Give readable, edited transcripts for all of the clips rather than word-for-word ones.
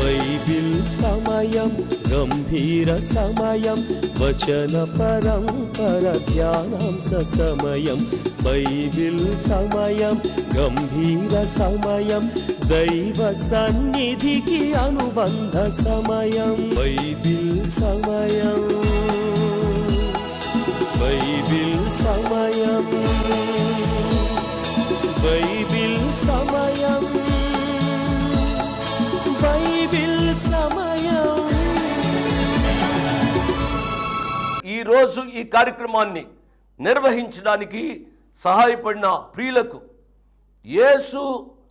Bible సమయం గంభీర సమయం వచన పరంపర ధ్యానాంశ సమయం బైబిల్ సమయం గంభీర సమయం దైవ సన్నిధికి అనుబంధ సమయం బైబిల్ సమయం బైబిల్ సమయం బైబిల్ సమయం బైబిల్ సమయం. ఈరోజు ఈ కార్యక్రమాన్ని నిర్వహించడానికి సహాయపడిన ప్రియులకు యేసు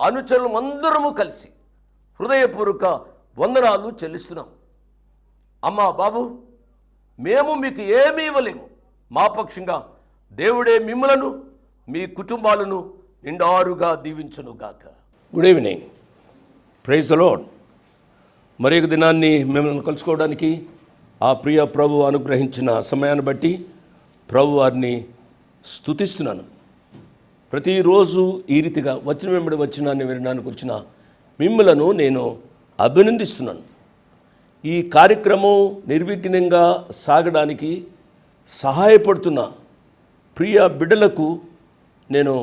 అనుచరులు అందరము కలిసి హృదయపూర్వక వందనాలు చెల్లిస్తున్నాం. అమ్మా బాబు, మేము మీకు ఏమీ ఇవ్వలేము. మా పక్షంగా దేవుడే మిమ్మలను మీ కుటుంబాలను నిండారుగా దీవించునుగాక. Good evening, praise the Lord. మరి ఒక దినాన్ని మిమ్మల్ని కలుసుకోవడానికి ఆ ప్రియ ప్రభు అనుగ్రహించిన సమయాన్ని బట్టి ప్రభు వారిని స్తుతిస్తున్నాను. ప్రతిరోజు ఈ రీతిగా వచ్చిన వెంబడి వచ్చినాన్ని వినడానికి వచ్చిన మిమ్మలను నేను అభినందిస్తున్నాను. ఈ కార్యక్రమం నిర్విఘ్నంగా సాగడానికి సహాయపడుతున్న ప్రియ బిడ్డలకు నేను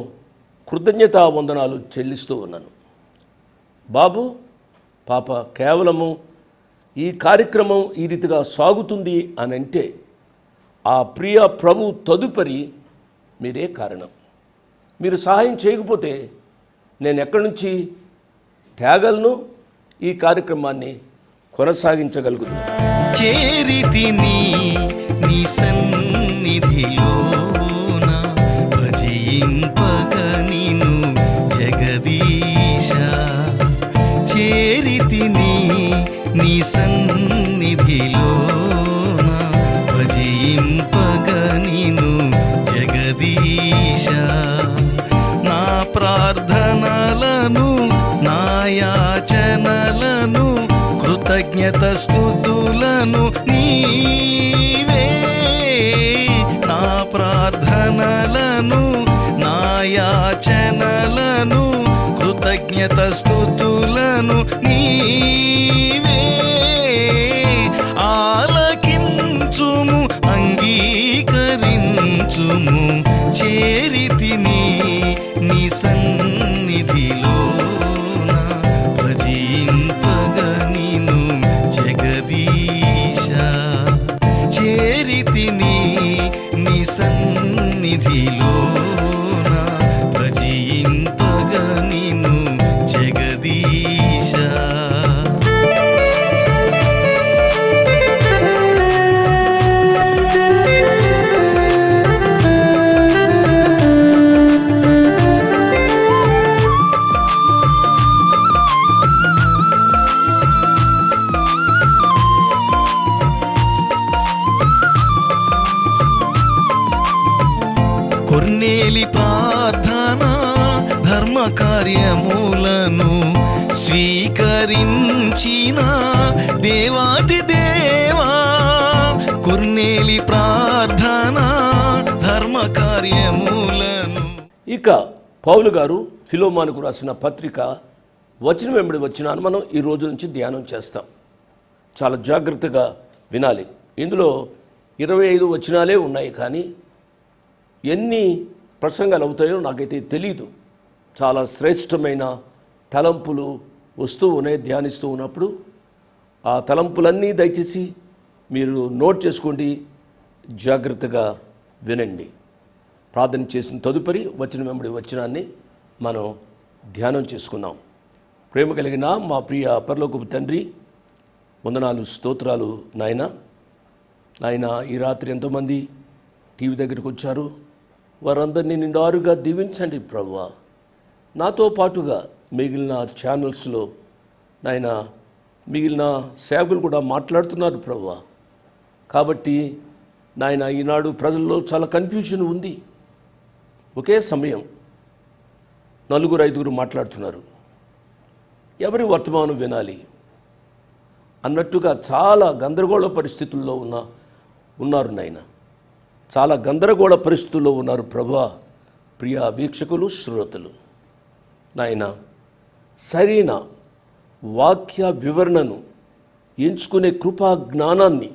కృతజ్ఞతా వందనాలు చెల్లిస్తూ ఉన్నాను. బాబు పాప, కేవలము ఈ కార్యక్రమం ఈ రీతిగా సాగుతుంది అని అంటే ఆ ప్రియ ప్రభు తదుపరి మీరే కారణం. మీరు సహాయం చేయకపోతే నేను ఎక్కడి నుంచి తేగలను ఈ కార్యక్రమాన్ని కొనసాగించగలుగుతాను. చేరితిని నీ సన్నిధిలోన భజింపగ నిను జగదీశ. చేరితిని నీ సన్నిధిలోన భజింపగ నిను జగదీశ. నా ప్రార్థనలను నా యాచనలను కృతజ్ఞత స్తుతులను నీవే. నా ప్రార్థనలను నా యాచనలను కృతజ్ఞత స్తుతులను నీవే. ఆలకించుము, అంగీకరించుము. చేరితిని నీ సన్నిధిలోన భజింపగ నిను జగదీశ. చేరితిని నీ సన్నిధిలోన భజింపగ నిను జగదీశ. కొర్నేలి ప్రార్థన ధర్మ కార్యములను స్వీకరించిన దేవాది దేవా. కొర్నేలి ప్రార్థన ధర్మ కార్యములను. ఇక పౌలు గారు ఫిలోమానుకు రాసిన పత్రిక వచ్చిన వెంబడి వచ్చినాను మనం ఈ రోజు నుంచి ధ్యానం చేస్తాం. చాలా జాగ్రత్తగా వినాలి. ఇందులో 25 వచనాలే ఉన్నాయి, కానీ ఎన్ని ప్రసంగాలు అవుతాయో నాకైతే తెలీదు. చాలా శ్రేష్టమైన తలంపులు వస్తూ ఉన్నాయి ధ్యానిస్తూ ఉన్నప్పుడు. ఆ తలంపులన్నీ దయచేసి మీరు నోట్ చేసుకోండి, జాగ్రత్తగా వినండి. ప్రార్థన చేసిన తదుపరి వచ్చిన వెంబడి వచనాన్ని మనం ధ్యానం చేసుకుందాం. ప్రేమ కలిగిన మా ప్రియ పరలోకపు తండ్రి, వందనాలు, స్తోత్రాలు నాయన. ఈ రాత్రి ఎంతోమంది టీవీ దగ్గరికి వచ్చారు, వారందరినీ నిండారుగా దీవించండి ప్రభువా. నాతో పాటుగా మిగిలిన ఛానల్స్లో నాయన మిగిలిన సేవకులు కూడా మాట్లాడుతున్నారు ప్రభువా. కాబట్టి నాయన ఈనాడు ప్రజల్లో చాలా కన్ఫ్యూజన్ ఉంది. ఒకే సమయం 4-5 మాట్లాడుతున్నారు. ఎవరి వర్తమానం వినాలి అన్నట్టుగా చాలా గందరగోళ పరిస్థితుల్లో ఉన్నారు నాయన. చాలా గందరగోళ పరిస్థితుల్లో ఉన్నారు ప్రభువా. ప్రియ వీక్షకులు, శ్రోతలు నాయన, సరైన వాక్య వివరణను ఎంచుకునే కృపా జ్ఞానాన్ని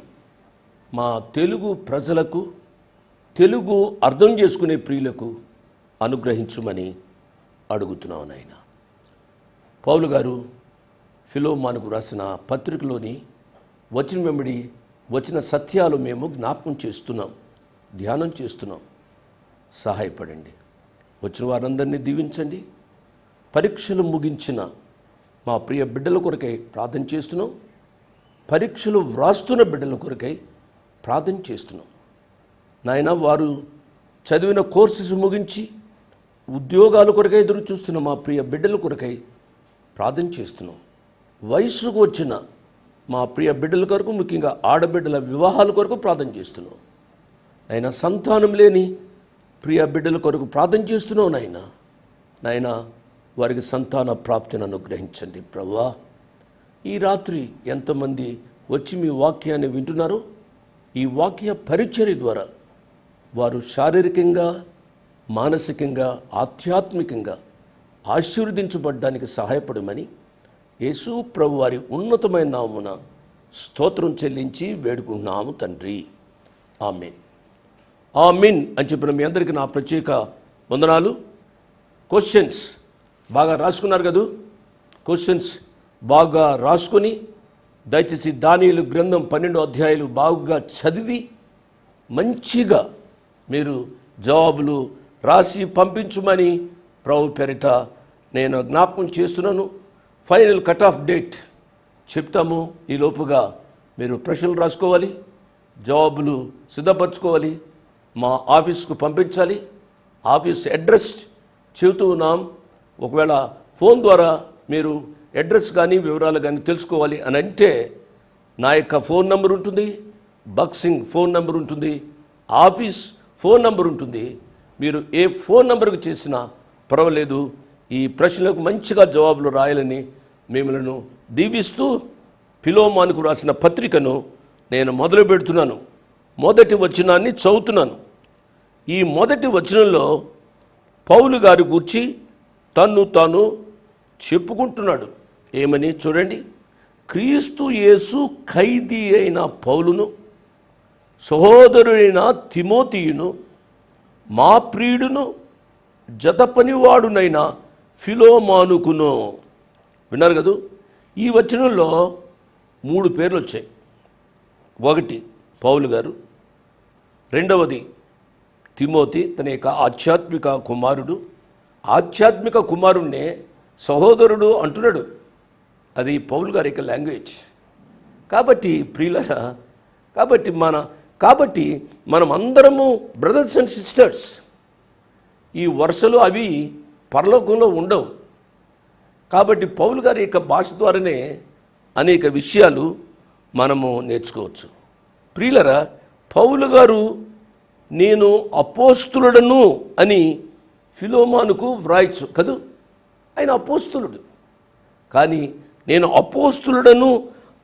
మా తెలుగు ప్రజలకు, తెలుగు అర్థం చేసుకునే ప్రియులకు అనుగ్రహించుమని అడుగుతున్నాను నాయన. పౌలు గారు ఫిలోమానుకు రాసిన పత్రికలోని వచనం వెంబడి వచ్చిన సత్యాలు మేము జ్ఞాపకం చేస్తున్నాం, ధ్యానం చేస్తున్నాం. సహాయపడండి. వచ్చిన వారందరినీ దీవించండి. పరీక్షలు ముగించిన మా ప్రియ బిడ్డల కొరకై ప్రార్థన చేస్తున్నాం. పరీక్షలు వ్రాస్తున్న బిడ్డల కొరకై ప్రార్థన చేస్తున్నాం నాయన. వారు చదివిన కోర్సెస్ ముగించి ఉద్యోగాల కొరకై ఎదురు చూస్తున్న మా ప్రియ బిడ్డల కొరకై ప్రార్థన చేస్తున్నాం. వయసుకు వచ్చిన మా ప్రియ బిడ్డల కొరకు, ముఖ్యంగా ఆడబిడ్డల వివాహాల కొరకు ప్రార్థన చేస్తున్నాం నాయన. సంతానం లేని ప్రియ బిడ్డల కొరకు ప్రార్థన చేస్తున్నావు నాయన. వారికి సంతాన ప్రాప్తిని అనుగ్రహించండి ప్రభువా. ఈ రాత్రి ఎంతమంది వచ్చి మీ వాక్యాన్ని వింటున్నారో ఈ వాక్య పరిచర్య ద్వారా వారు శారీరకంగా, మానసికంగా, ఆధ్యాత్మికంగా ఆశీర్వదించబడ్డానికి సహాయపడమని యేసు ప్రభు వారి ఉన్నతమైన నామమున స్తోత్రం చెల్లించి వేడుకుంటున్నాము తండ్రి. ఆమేన్. ఆమీన్ అని చెప్పిన మీ అందరికీ నా ప్రత్యేక వందనాలు. క్వశ్చన్స్ బాగా రాసుకున్నారు కదా? క్వశ్చన్స్ బాగా రాసుకొని దయచేసి దానియేలు గ్రంథం 12 అధ్యాయాలు బాగా చదివి మంచిగా మీరు జవాబులు రాసి పంపించమని ప్రభు పేరిట నేను జ్ఞాపకం చేస్తున్నాను. ఫైనల్ కట్ ఆఫ్ డేట్ చెప్తాము. ఈ లోపుగా మీరు ప్రశ్నలు రాసుకోవాలి, జవాబులు సిద్ధపరచుకోవాలి, మా ఆఫీస్కు పంపించాలి. ఆఫీస్ అడ్రస్ చెబుతూ ఉన్నాం. ఒకవేళ ఫోన్ ద్వారా మీరు అడ్రస్ కానీ వివరాలు కానీ తెలుసుకోవాలి అని అంటే నా యొక్క ఫోన్ నెంబర్ ఉంటుంది, బాక్సింగ్ ఫోన్ నెంబర్ ఉంటుంది, ఆఫీస్ ఫోన్ నెంబర్ ఉంటుంది. మీరు ఏ ఫోన్ నెంబర్కి చేసినా పర్వాలేదు. ఈ ప్రశ్నలకు మంచిగా జవాబులు రాయాలని మిమ్మల్ని దీవిస్తూ ఫిలోమానుకు రాసిన పత్రికను నేను మొదలు పెడుతున్నాను. మొదటి వచనాన్ని చదువుతున్నాను. ఈ మొదటి వచనంలో పౌలు గారి గూర్చి తన్ను తాను చెప్పుకుంటున్నాడు. ఏమని చూడండి. క్రీస్తు యేసు ఖైదీ అయిన పౌలును, సహోదరుడైన తిమోతియును, మా ప్రియుడును, జతపనివాడునైన ఫిలోమానుకును. విన్నారు కదా? ఈ వచనంలో 3 పేర్లు వచ్చాయి. ఒకటి పౌలు గారు, రెండవది తిమోతి తన యొక్క ఆధ్యాత్మిక కుమారుడు. ఆధ్యాత్మిక కుమారుణ్ణే సహోదరుడు అంటున్నాడు. అది పౌలు గారి యొక్క లాంగ్వేజ్. కాబట్టి ప్రియులరా, కాబట్టి మనం అందరము బ్రదర్స్ అండ్ సిస్టర్స్. ఈ వరుసలు అవి పరలోకంలో ఉండవు. కాబట్టి పౌలు గారి యొక్క భాష ద్వారానే అనేక విషయాలు మనము నేర్చుకోవచ్చు. ప్రియులరా, పౌలు గారు నేను అపోస్తులుడను అని ఫిలోమానుకు వ్రాయచ్చు కదూ. ఆయన అపోస్తులుడు, కానీ నేను అపోస్తులుడను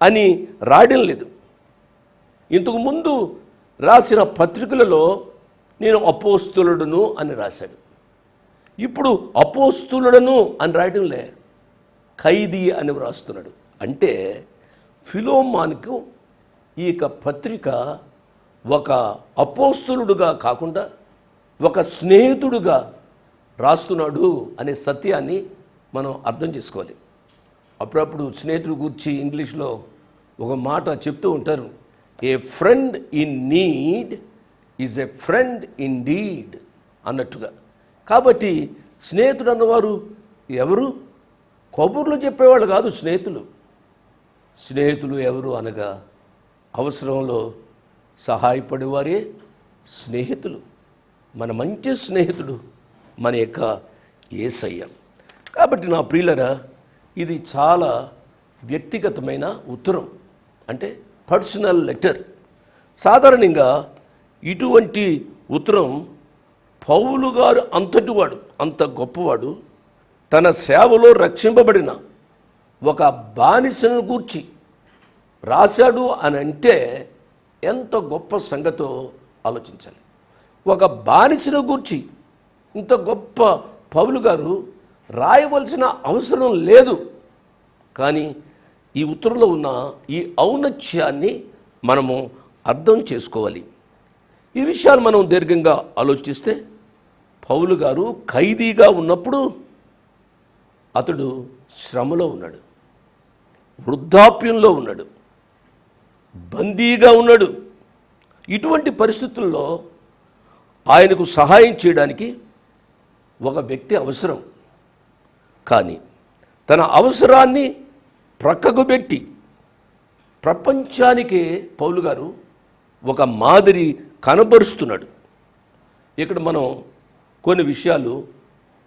అని రాయడం లేదు. ఇంతకు ముందు రాసిన పత్రికలలో నేను అపోస్తులుడను అని రాశాడు. ఇప్పుడు అపోస్తులుడను అని రాయడం లే, ఖైదీ అని వ్రాస్తున్నాడు. అంటే ఫిలోమానుకు ఈ యొక్క పత్రిక ఒక అపోస్తులుడుగా కాకుండా ఒక స్నేహితుడుగా రాస్తున్నాడు అనే సత్యాన్ని మనం అర్థం చేసుకోవాలి. అప్పుడప్పుడు స్నేహితుడు గురించి ఇంగ్లీష్లో ఒక మాట చెప్తూ ఉంటారు, a friend in need is a friend in deed అన్నట్టుగా. కాబట్టి స్నేహితుడు అన్నవారు ఎవరు? కబుర్లు చెప్పేవాళ్ళు కాదు స్నేహితులు. స్నేహితులు ఎవరు అనగా అవసరంలో సహాయపడేవారే స్నేహితులు. మన మంచి స్నేహితుడు మన యొక్క యేసయ్య. కాబట్టి నా ప్రియులరా, ఇది చాలా వ్యక్తిగతమైన ఉత్తరం, అంటే పర్సనల్ లెటర్. సాధారణంగా ఇటువంటి ఉత్తరం పౌలు గారు అంతటివాడు, అంత గొప్పవాడు, తన సేవలో రక్షింపబడిన ఒక బానిసను గూర్చి రాశాడు అని అంటే ఎంత గొప్ప సంగతో ఆలోచించాలి. ఒక బానిసను గూర్చి ఇంత గొప్ప పౌలు గారు రాయవలసిన అవసరం లేదు. కానీ ఈ ఉత్తరంలో ఉన్న ఈ ఔన్నత్యాన్ని మనము అర్థం చేసుకోవాలి. ఈ విషయాలు మనం దీర్ఘంగా ఆలోచిస్తే పౌలు గారు ఖైదీగా ఉన్నప్పుడు అతడు శ్రమలో ఉన్నాడు, వృద్ధాప్యంలో ఉన్నాడు, బందీగా ఉన్నాడు. ఇటువంటి పరిస్థితుల్లో ఆయనకు సహాయం చేయడానికి ఒక వ్యక్తి అవసరం. కానీ తన అవసరాన్ని ప్రక్కకు పెట్టి ప్రపంచానికే పౌలు గారు ఒక మాదిరి కనబరుస్తున్నాడు. ఇక్కడ మనం కొన్ని విషయాలు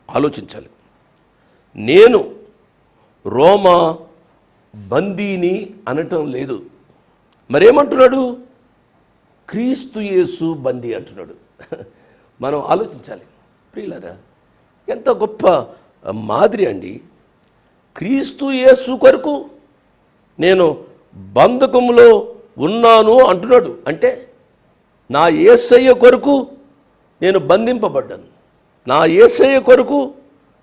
ఆలోచించాలి. నేను రోమా బందీని అనటం లేదు, మరేమంటున్నాడు? క్రీస్తు యేసు బందీ అంటున్నాడు. మనం ఆలోచించాలి ప్రియులారా, ఎంత గొప్ప మాదిరి అండి. క్రీస్తు యేసు కొరకు నేను బంధకములో ఉన్నాను అంటున్నాడు. అంటే నా యేసయ్య కొరకు నేను బంధింపబడ్డాను, నా యేసయ్య కొరకు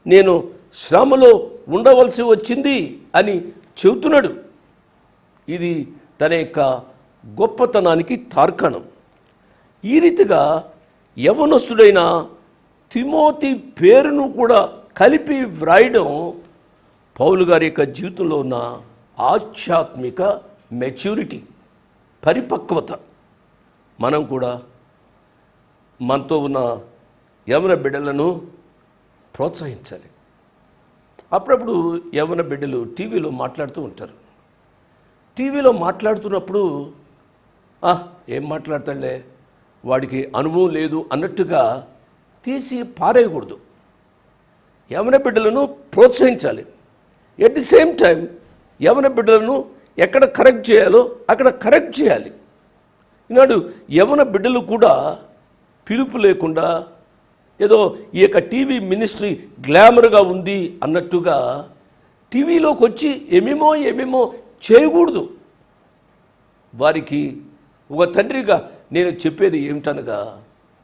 నేను శ్రమలో ఉండవలసి వచ్చింది అని చెబుతున్నాడు. ఇది తన యొక్క గొప్పతనానికి తార్కాణం. ఈ రీతిగా యవనస్తుడైన తిమోతి పేరును కూడా కలిపి వ్రాయడం పౌలు గారి యొక్క జీవితంలో ఉన్న ఆధ్యాత్మిక మెచ్యూరిటీ, పరిపక్వత. మనం కూడా మనతో ఉన్న యవన బిడ్డలను ప్రోత్సహించాలి. అప్పుడప్పుడు యవన బిడ్డలు టీవీలో మాట్లాడుతూ ఉంటారు. టీవీలో మాట్లాడుతున్నప్పుడు ఏం మాట్లాడతాడులే, వాడికి అనుభవం లేదు అన్నట్టుగా తీసి పారేయకూడదు. యవన బిడ్డలను ప్రోత్సహించాలి. ఎట్ ది సేమ్ టైం యవన బిడ్డలను ఎక్కడ కరెక్ట్ చేయాలో అక్కడ కరెక్ట్ చేయాలి. ఈనాడు యవన బిడ్డలు కూడా పిలుపు లేకుండా ఏదో ఈ యొక్క టీవీ మినిస్ట్రీ గ్లామర్గా ఉంది అన్నట్టుగా టీవీలోకి వచ్చి ఏమేమో చేయకూడదు. వారికి ఒక తండ్రిగా నేను చెప్పేది ఏమిటనగా,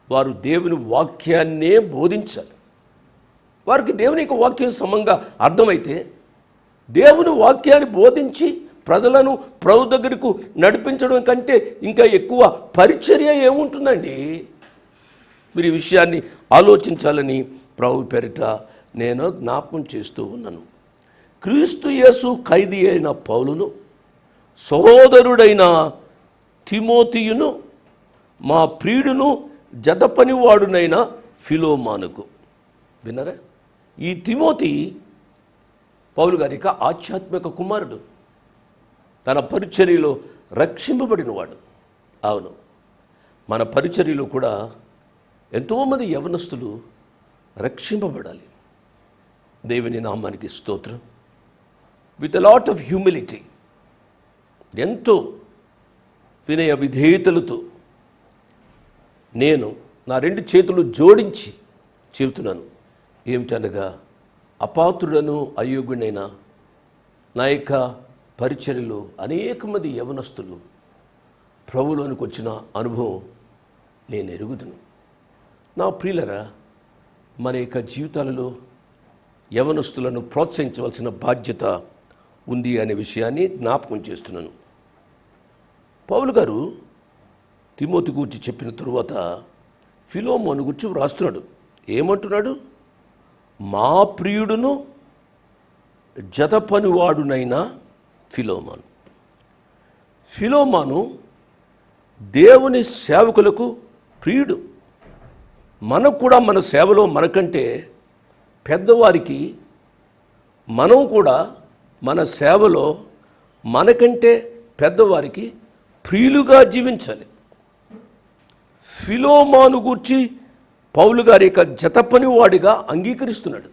వారు దేవుని వాక్యాన్నే బోధించాలి. వారికి దేవుని యొక్క వాక్యం సమంగా అర్థమైతే దేవుని వాక్యాన్ని బోధించి ప్రజలను ప్రభు దగ్గరకు నడిపించడం కంటే ఇంకా ఎక్కువ పరిచర్య ఏముంటుందండి? మీరు ఈ విషయాన్ని ఆలోచించాలని ప్రభు పేరిట నేను జ్ఞాపకం చేస్తూ ఉన్నాను. క్రీస్తు యేసు ఖైదీ అయిన పౌలును, సహోదరుడైన తిమోతియును, మా ప్రియుడును జతపనివాడునైన ఫిలోమానుకు. విన్నారా? ఈ తిమోతి పౌలు గారి యొక్క ఆధ్యాత్మిక కుమారుడు, తన పరిచర్యలో రక్షింపబడినవాడు. అవును, మన పరిచర్యలో కూడా ఎంతోమంది యవనస్తులు రక్షింపబడాలి. దేవుని నామానికి స్తోత్రం. With a lot of humility, ఎంతో వినయ విధేయతలతో నేను నా 2 చేతులు జోడించి చెబుతున్నాను. ఏమిటనగా, అపాత్రుడను అయోగ్యుడైన నా యొక్క పరిచర్యలో అనేక మంది యవనస్తులు ప్రభువులోనికి వచ్చిన అనుభవం నేను ఎరుగుదును. నా ప్రియులరా, మన యొక్క జీవితాలలో యవనస్తులను ప్రోత్సహించవలసిన బాధ్యత ఉంది అనే విషయాన్ని జ్ఞాపకం చేస్తున్నాను. పౌలు గారు తిమోతి గురించి చెప్పిన తరువాత ఫిలోమోను గురించి వ్రాస్తున్నాడు. ఏమంటున్నాడు? మా ప్రియుడును జతపనివాడునైన ఫిలోమోను. ఫిలోమోను దేవుని సేవకులకు ప్రియుడు. మనకు కూడా మన సేవలో మనకంటే పెద్దవారికి మనం కూడా మన సేవలో మనకంటే పెద్దవారికి ప్రియులుగా జీవించాలి. ఫిలోమోను గూర్చి పౌలు గారి యొక్క జతపనివాడిగా అంగీకరిస్తున్నాడు.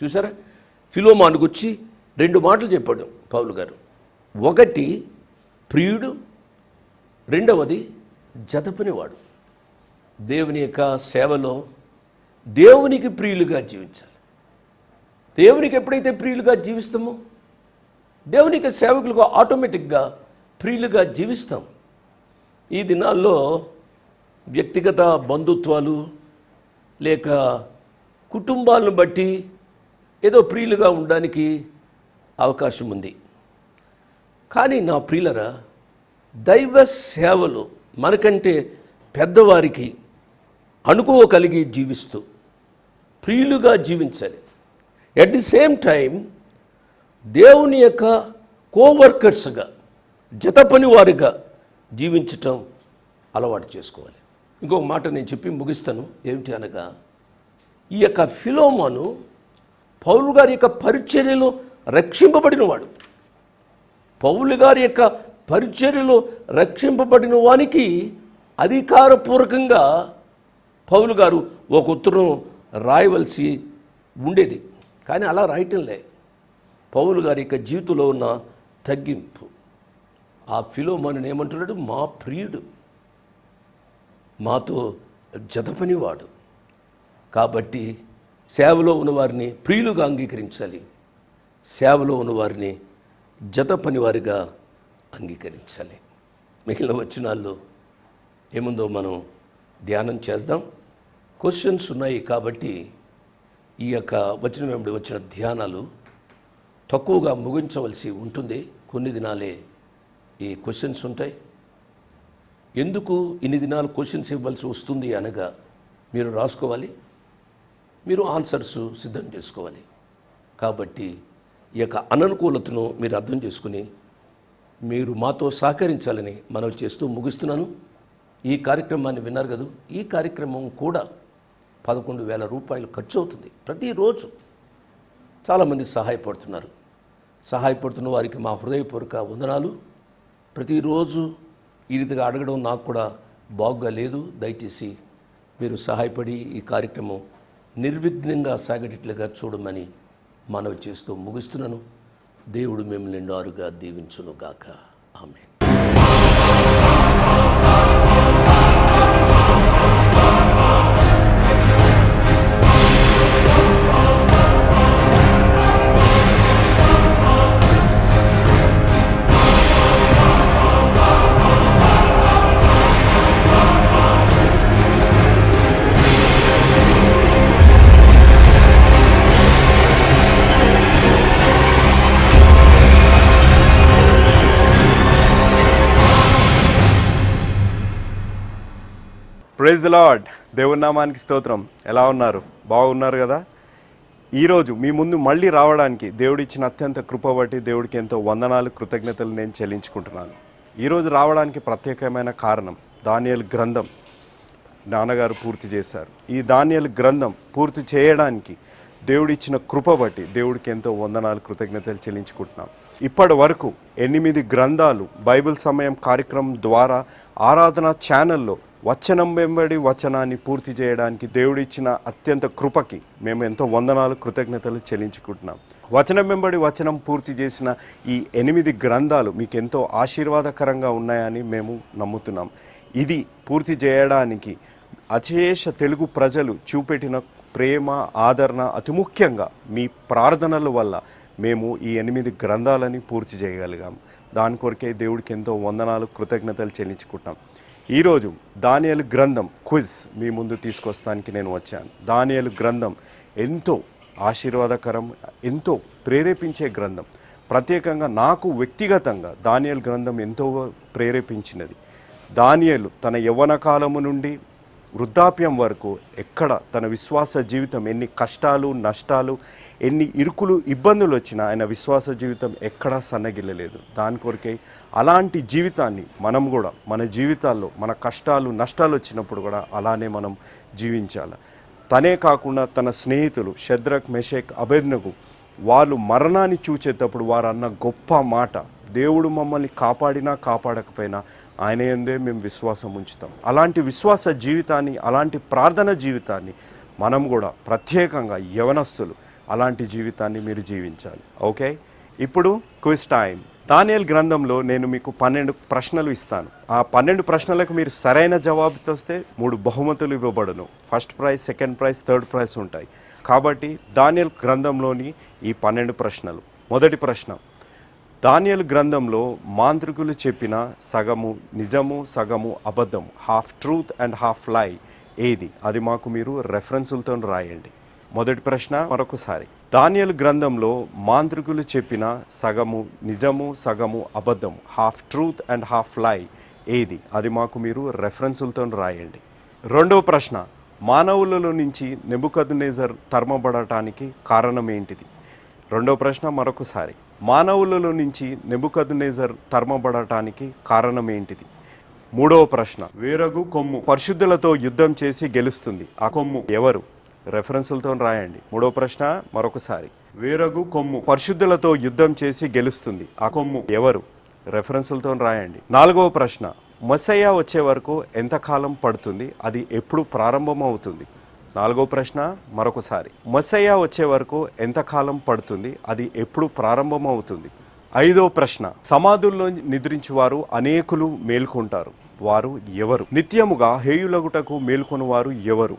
చూసారా? ఫిలోమోను గూర్చి 2 మాటలు చెప్పాడు పౌలు గారు. ఒకటి ప్రియుడు, రెండవది జతపనివాడు. దేవుని యొక్క సేవలో దేవునికి ప్రియులుగా జీవించాలి. దేవునికి ఎప్పుడైతే ప్రియులుగా జీవిస్తామో దేవునికి సేవకులుగా ఆటోమేటిక్గా ప్రియులుగా జీవిస్తాం. ఈ దినాల్లో వ్యక్తిగత బంధుత్వాలు లేక కుటుంబాలను బట్టి ఏదో ప్రియులుగా ఉండడానికి అవకాశం ఉంది. కానీ నా ప్రియులరా, దైవ సేవలు మనకంటే పెద్దవారికి అనుకోగలిగి జీవిస్తూ ప్రియులుగా జీవించాలి. ఎట్ ది సేమ్ టైం దేవుని యొక్క కోవర్కర్స్గా, జత పనివారిగా జీవించటం అలవాటు చేసుకోవాలి. ఇంకొక మాట నేను చెప్పి ముగిస్తాను. ఏమిటి అనగా, ఈ యొక్క ఫిలోమోను పౌలు గారి యొక్క పరిచర్యలో రక్షింపబడినవాడు. పౌలు గారి యొక్క పరిచర్యలో రక్షింపబడిన వానికి అధికారపూర్వకంగా పౌలు గారు ఒక ఉత్తరం రాయవలసి ఉండేది. కానీ అలా రాయటంలే. పౌలు గారి యొక్క జీవితంలో ఉన్న తగ్గింపు. ఆ ఫిలోమోనుని ఏమంటున్నాడు? మా ప్రియుడు, మాతో జతపనివాడు. కాబట్టి సేవలో ఉన్నవారిని ప్రియులుగా అంగీకరించాలి, సేవలో ఉన్నవారిని జత పనివారిగా అంగీకరించాలి. మిగిలిన వచనాల్లో ఏముందో మనం ధ్యానం చేద్దాం. క్వశ్చన్స్ ఉన్నాయి కాబట్టి ఈ యొక్క వచనం వెంబడి వచ్చిన ధ్యానాలు తక్కువగా ముగించవలసి ఉంటుంది. కొన్ని దినాలే ఈ క్వశ్చన్స్ ఉంటాయి. ఎందుకు ఇన్ని దినాలు క్వశ్చన్స్ ఇవ్వాల్సి వస్తుంది అనగా, మీరు రాసుకోవాలి, మీరు ఆన్సర్స్ సిద్ధం చేసుకోవాలి. కాబట్టి ఈ యొక్క అననుకూలతను మీరు అర్థం చేసుకుని మీరు మాతో సహకరించాలని మనవి చేస్తూ ముగిస్తున్నాను. ఈ కార్యక్రమాన్ని విన్నారు కదా, ఈ కార్యక్రమం కూడా 11,000 రూపాయలు ఖర్చు అవుతుంది ప్రతిరోజు. చాలామంది సహాయపడుతున్న వారికి మా హృదయపూర్వక వందనాలు. ప్రతిరోజు ఈ రీతిగా అడగడం నాకు కూడా బాగుగా లేదు. దయచేసి మీరు సహాయపడి ఈ కార్యక్రమం నిర్విఘ్నంగా సాగేటట్లుగా చూడమని మనవి చేస్తూ ముగిస్తున్నాను. దేవుడు మిమ్మల్ని నిండారుగా దీవించును గాక. ఆమేన్. Praise the Lord. దేవుని నామానికి స్తోత్రం. ఎలా ఉన్నారు? బాగున్నారు కదా? ఈరోజు మీ ముందు మళ్ళీ రావడానికి దేవుడిచ్చిన అత్యంత కృప బట్టి దేవుడికి ఎంతో వందనాలు, కృతజ్ఞతలు నేను చెల్లించుకుంటున్నాను. ఈరోజు రావడానికి ప్రత్యేకమైన కారణం, దానియేలు గ్రంథం నాన్నగారు పూర్తి చేశారు. ఈ దానియేలు గ్రంథం పూర్తి చేయడానికి దేవుడిచ్చిన కృప బట్టి దేవుడికి ఎంతో వందనాలు, కృతజ్ఞతలు చెల్లించుకుంటున్నాం. ఇప్పటి వరకు 8 గ్రంథాలు బైబిల్ సమయం కార్యక్రమం ద్వారా ఆరాధన ఛానల్లో వచనం వెంబడి వచనాన్ని పూర్తి చేయడానికి దేవుడిచ్చిన అత్యంత కృపకి మేము ఎంతో వందనాలు, కృతజ్ఞతలు చెల్లించుకుంటున్నాం. వచనం వెంబడి వచనం పూర్తి చేసిన ఈ 8 గ్రంథాలు మీకు ఎంతో ఆశీర్వాదకరంగా ఉన్నాయని మేము నమ్ముతున్నాం. ఇది పూర్తి చేయడానికి అశేష తెలుగు ప్రజలు చూపెట్టిన ప్రేమ, ఆదరణ, అతి ముఖ్యంగా మీ ప్రార్థనల వల్ల మేము ఈ 8 గ్రంథాలని పూర్తి చేయగలిగాం. దాని కొరకే దేవుడికి ఎంతో వందనాలు, కృతజ్ఞతలు చెల్లించుకుంటాం. ఈరోజు దానియేలు గ్రంథం క్విజ్ మీ ముందు తీసుకొస్తానికి నేను వచ్చాను. దానియేలు గ్రంథం ఎంతో ఆశీర్వాదకరం, ఎంతో ప్రేరేపించే గ్రంథం. ప్రత్యేకంగా నాకు వ్యక్తిగతంగా దానియేలు గ్రంథం ఎంతో ప్రేరేపించినది. దానియేలు తన యవ్వన కాలము నుండి వృద్ధాప్యం వరకు ఎక్కడ తన విశ్వాస జీవితం, ఎన్ని కష్టాలు, నష్టాలు, ఎన్ని ఇరుకులు, ఇబ్బందులు వచ్చినా ఆయన విశ్వాస జీవితం ఎక్కడా సన్నగిల్లలేదు. దాని కొరకే అలాంటి జీవితాన్ని మనం కూడా మన జీవితాల్లో మన కష్టాలు, నష్టాలు వచ్చినప్పుడు కూడా అలానే మనం జీవించాలి. తనే కాకుండా తన స్నేహితులు షద్రక్, మెషక్, అబేద్నెగో వాళ్ళు మరణాన్ని చూచేటప్పుడు వారు అన్న గొప్ప మాట, దేవుడు మమ్మల్ని కాపాడినా కాపాడకపోయినా ఆయన యందే మేము విశ్వాసం ఉంచుతాం. అలాంటి విశ్వాస జీవితాన్ని, అలాంటి ప్రార్థన జీవితాన్ని మనం కూడా ప్రత్యేకంగా యవనస్తులు అలాంటి జీవితాన్ని మీరు జీవించాలి. ఓకే, ఇప్పుడు క్విజ్ టైం. దానియేలు గ్రంథంలో నేను మీకు 12 ప్రశ్నలు ఇస్తాను. ఆ 12 ప్రశ్నలకు మీరు సరైన జవాబుతో వస్తే 3 బహుమతులు ఇవ్వబడును. First prize, second prize, third prize ఉంటాయి. కాబట్టి దానియేలు గ్రంథంలోని ఈ 12 ప్రశ్నలు. మొదటి ప్రశ్న, దానియేలు గ్రంథంలో మాంత్రికులు చెప్పిన సగము నిజము, సగము అబద్ధము, హాఫ్ ట్రూత్ అండ్ హాఫ్ లై ఏది? అది మాకు మీరు రెఫరెన్సులతో రాయండి. మొదటి ప్రశ్న మరొకసారి. దానియేలు గ్రంథంలో మాంత్రికులు చెప్పిన సగము నిజము సగము అబద్ధము, హాఫ్ ట్రూత్ అండ్ హాఫ్ లై ఏది? అది మాకు మీరు రెఫరెన్సులతో రాయండి. రెండవ ప్రశ్న, మానవులలో నుంచి నెబుకద్నెజర్ తరమబడటానికి కారణం ఏంటిది? రెండవ ప్రశ్న మరొకసారి. మానవులలో నుంచి నెబుకద్నెజర్ తరమబడటానికి కారణం ఏంటిది? మూడవ ప్రశ్న, వేరగు కొమ్ము పరిశుద్ధులతో యుద్ధం చేసి గెలుస్తుంది. ఆ కొమ్ము ఎవరు? రెఫరెన్సులతో రాయండి. మూడవ ప్రశ్న మరొకసారి. వేరగు కొమ్ము పరిశుద్ధులతో యుద్ధం చేసి గెలుస్తుంది. ఆ కొమ్ము ఎవరు? రెఫరెన్సులతో రాయండి. నాలుగవ ప్రశ్న, మెస్సయ్య వచ్చే వరకు ఎంతకాలం పడుతుంది? అది ఎప్పుడు ప్రారంభమవుతుంది? నాలుగవ ప్రశ్న మరొకసారి. మెస్సయ్య వచ్చే వరకు ఎంతకాలం పడుతుంది? అది ఎప్పుడు ప్రారంభమవుతుంది? ఐదవ ప్రశ్న, సమాధుల్లో నిద్రించువారు అనేకులు మేల్కొంటారు. వారు ఎవరు? నిత్యముగా హేయులగుటకు మేల్కొని వారు ఎవరు?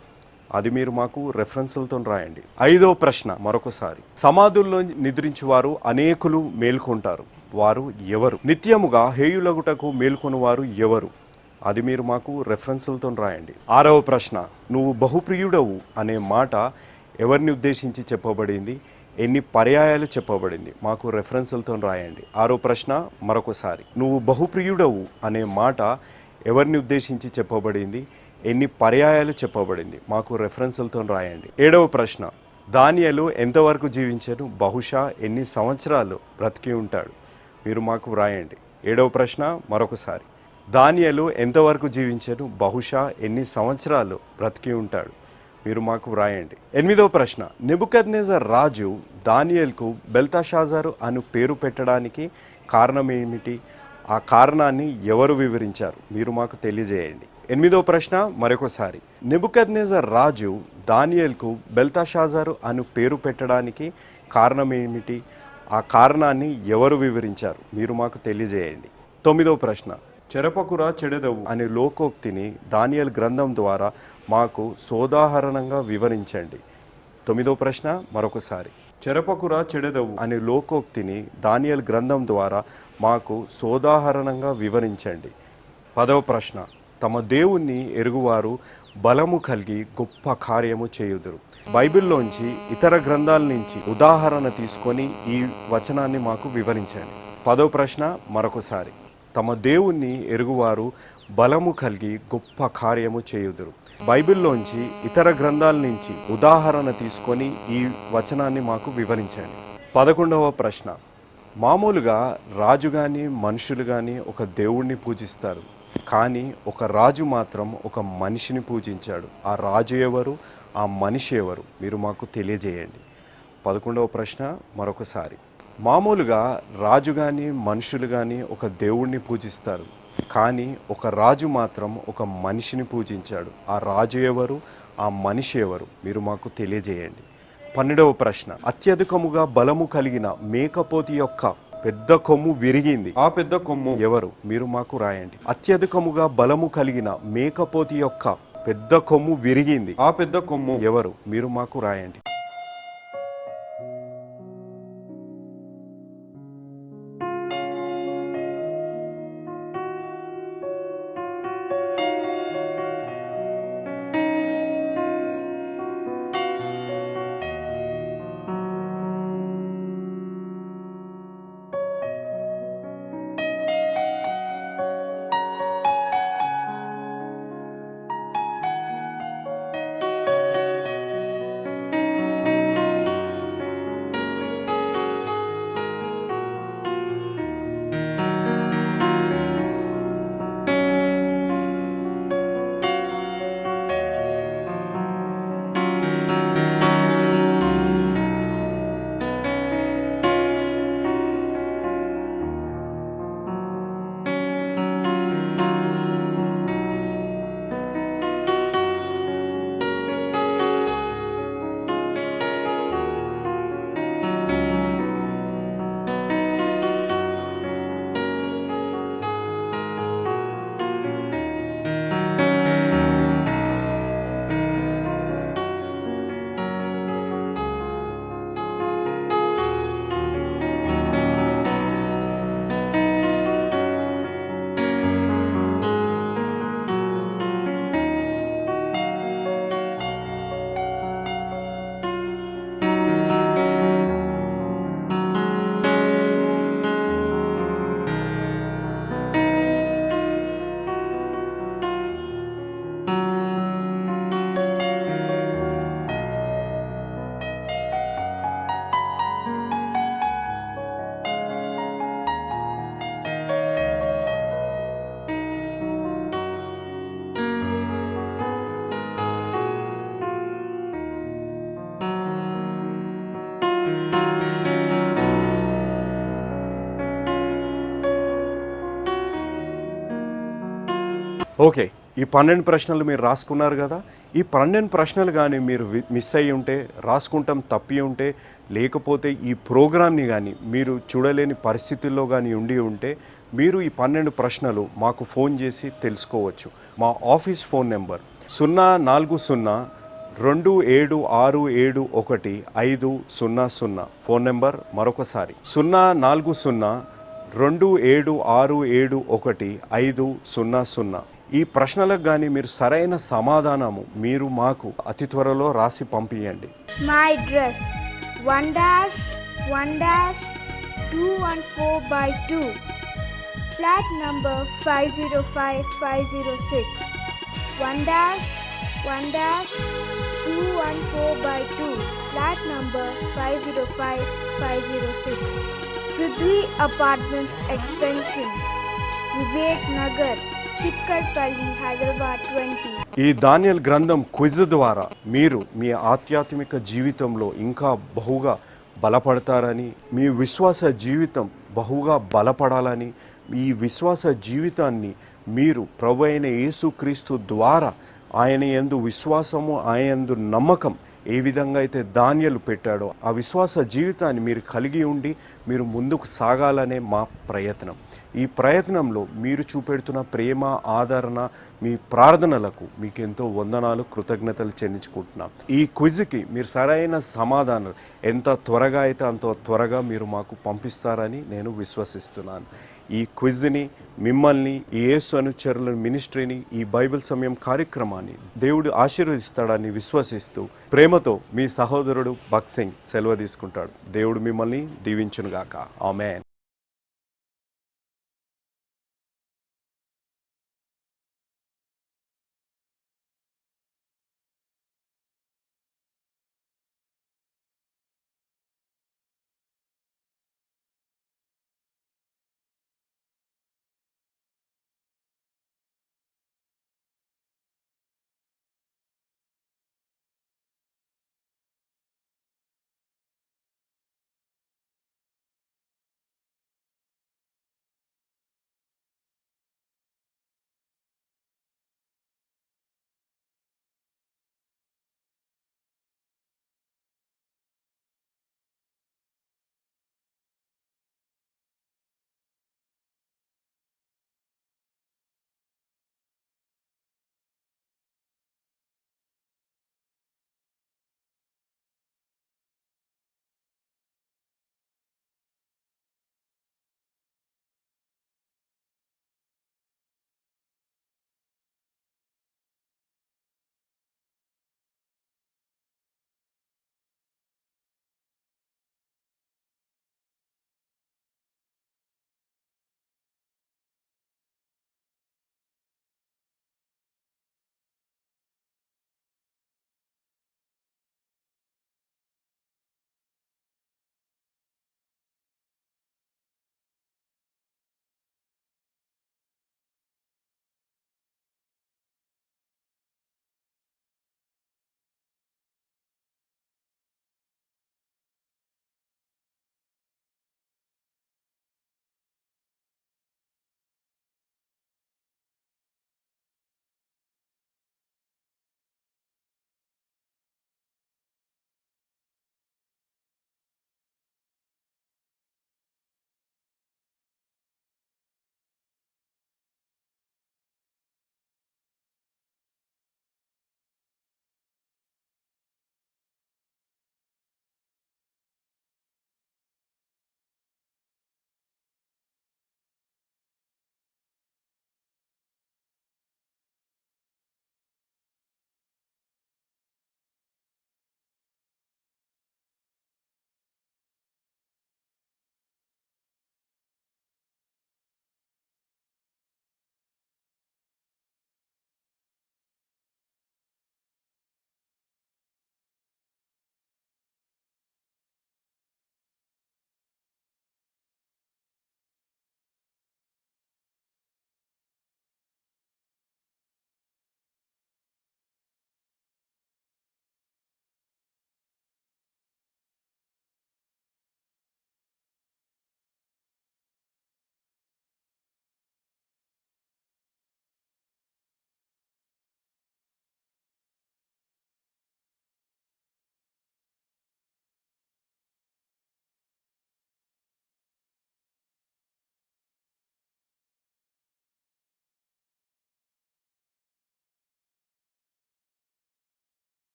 అది మీరు మాకు రెఫరెన్సులతో రాయండి. ఐదవ ప్రశ్న మరొకసారి. సమాధుల్లో నిద్రించువారు అనేకులు మేల్కొంటారు. వారు ఎవరు? నిత్యముగా హేయులగుటకు మేల్కొని వారు ఎవరు? అది మీరు మాకు రెఫరెన్సులతో రాయండి. ఆరవ ప్రశ్న, నువ్వు బహుప్రియుడవు అనే మాట ఎవరిని ఉద్దేశించి చెప్పబడింది? ఎన్ని పర్యాయాలు చెప్పబడింది? మాకు రెఫరెన్సులతో రాయండి. ఆరో ప్రశ్న మరొకసారి. నువ్వు బహుప్రియుడవు అనే మాట ఎవరిని ఉద్దేశించి చెప్పబడింది? ఎన్ని పర్యాయాలు చెప్పబడింది? మాకు రెఫరెన్సులతో రాయండి. ఏడవ ప్రశ్న, దానియేలు ఎంతవరకు జీవించాడు? బహుశా ఎన్ని సంవత్సరాలు బ్రతికి ఉంటాడు? మీరు మాకు రాయండి. ఏడవ ప్రశ్న మరొకసారి. దానియేలు ఎంతవరకు జీవించాడు? బహుశా ఎన్ని సంవత్సరాలు బ్రతికి ఉంటాడు? మీరు మాకు వ్రాయండి. ఎనిమిదవ ప్రశ్న, నెబుకద్నెజర్ రాజు దానియేలుకు బెల్తషాజరు అను పేరు పెట్టడానికి కారణం ఏమిటి? ఆ కారణాన్ని ఎవరు వివరించారు? మీరు మాకు తెలియజేయండి. ఎనిమిదవ ప్రశ్న మరొకసారి. నెబుకద్నెజర్ రాజు దానియేలుకు బెల్తషాజరు అను పేరు పెట్టడానికి కారణం ఏమిటి? ఆ కారణాన్ని ఎవరు వివరించారు? మీరు మాకు తెలియజేయండి. తొమ్మిదవ ప్రశ్న, చెరపకురా చెడెదవు అనే లోకోక్తిని దానియేలు గ్రంథం ద్వారా మాకు సోదాహరణంగా వివరించండి. తొమ్మిదవ ప్రశ్న మరొకసారి. చెరపకురా చెడెదవు అనే లోకోక్తిని దానియేలు గ్రంథం ద్వారా మాకు సోదాహరణంగా వివరించండి. పదవ ప్రశ్న, తమ దేవుణ్ణి ఎరుగువారు బలము కలిగి గొప్ప కార్యము చేయుదురు. బైబిల్లోంచి ఇతర గ్రంథాల నుంచి ఉదాహరణ తీసుకొని ఈ వచనాన్ని మాకు వివరించండి. పదవ ప్రశ్న మరొకసారి. తమ దేవుణ్ణి ఎరుగువారు బలము కలిగి గొప్ప కార్యము చేయుదురు. బైబిల్లోంచి ఇతర గ్రంథాల నుంచి ఉదాహరణ తీసుకొని ఈ వచనాన్ని మాకు వివరించండి. 11వ ప్రశ్న, మామూలుగా రాజు కానీ మనుషులు కానీ ఒక దేవుణ్ణి పూజిస్తారు, కానీ ఒక రాజు మాత్రం ఒక మనిషిని పూజించాడు. ఆ రాజు ఎవరు? ఆ మనిషి ఎవరు? మీరు మాకు తెలియజేయండి. 11వ ప్రశ్న మరొకసారి. మామూలుగా రాజు కానీ మనుషులు కానీ ఒక దేవుణ్ణి పూజిస్తారు, కానీ ఒక రాజు మాత్రం ఒక మనిషిని పూజించాడు. ఆ రాజు ఎవరు? ఆ మనిషి ఎవరు? మీరు మాకు తెలియజేయండి. 12వ ప్రశ్న, అత్యధికముగా బలము కలిగిన మేకపోతి యొక్క పెద్ద కొమ్ము విరిగింది. ఆ పెద్ద కొమ్ము ఎవరు? మీరు మాకు రాయండి. అత్యధికముగా బలము కలిగిన మేకపోతి యొక్క పెద్ద కొమ్ము విరిగింది. ఆ పెద్ద కొమ్ము ఎవరు? మీరు మాకు రాయండి. ఓకే, ఈ 12 ప్రశ్నలు మీరు రాసుకున్నారు కదా. ఈ 12 ప్రశ్నలు కానీ మీరు మిస్ అయ్యి ఉంటే, రాసుకుంటాం తప్పి ఉంటే, లేకపోతే ఈ ప్రోగ్రామ్ని కానీ మీరు చూడలేని పరిస్థితుల్లో కానీ ఉంటే మీరు ఈ 12 ప్రశ్నలు మాకు ఫోన్ చేసి తెలుసుకోవచ్చు. మా office phone number 04027671500. Phone number మరొకసారి 04027671500. ఈ ప్రశ్నలకు కానీ మీరు సరైన సమాధానము మీరు మాకు అతి త్వరలో రాసి పంపించండి. My address 1-214/2, flat number 505506. 1-214/2, flat number 505506. Prithvi Apartments Extension, Vivek Nagar, Chikkadpally, Hyderabad 20. ఈ దానియేల్ గ్రంథం క్విజ్ ద్వారా మీరు మీ ఆధ్యాత్మిక జీవితంలో ఇంకా బహుగా బలపడతారని, మీ విశ్వాస జీవితం బహుగా బలపడాలని, ఈ విశ్వాస జీవితాన్ని మీరు ప్రభు అయిన యేసుక్రీస్తు ద్వారా ఆయన యందు విశ్వాసము, ఆయన యందు నమ్మకం ఏ విధంగా అయితే దానియేలు పెట్టాడో ఆ విశ్వాస జీవితాన్ని మీరు కలిగి ఉండి మీరు ముందుకు సాగాలనే మా ప్రయత్నం. ఈ ప్రయత్నంలో మీరు చూపెడుతున్న ప్రేమ, ఆదరణ, మీ ప్రార్థనలకు మీకు ఎంతో వందనాలు, కృతజ్ఞతలు చెల్లించుకుంటున్నాం. ఈ క్విజ్కి మీరు సరైన సమాధానం ఎంత త్వరగా అయితే అంత త్వరగా మీరు మాకు పంపిస్తారని నేను విశ్వసిస్తున్నాను. ఈ క్విజ్ని, మిమ్మల్ని, ఈ యేసు అనుచరుల మినిస్ట్రీని, ఈ బైబిల్ సమయం కార్యక్రమాన్ని దేవుడు ఆశీర్వదిస్తాడని విశ్వసిస్తూ ప్రేమతో మీ సహోదరుడు భక్త్ సింగ్ సెలవు తీసుకుంటాడు. దేవుడు మిమ్మల్ని దీవించునుగాక. ఆమేన్.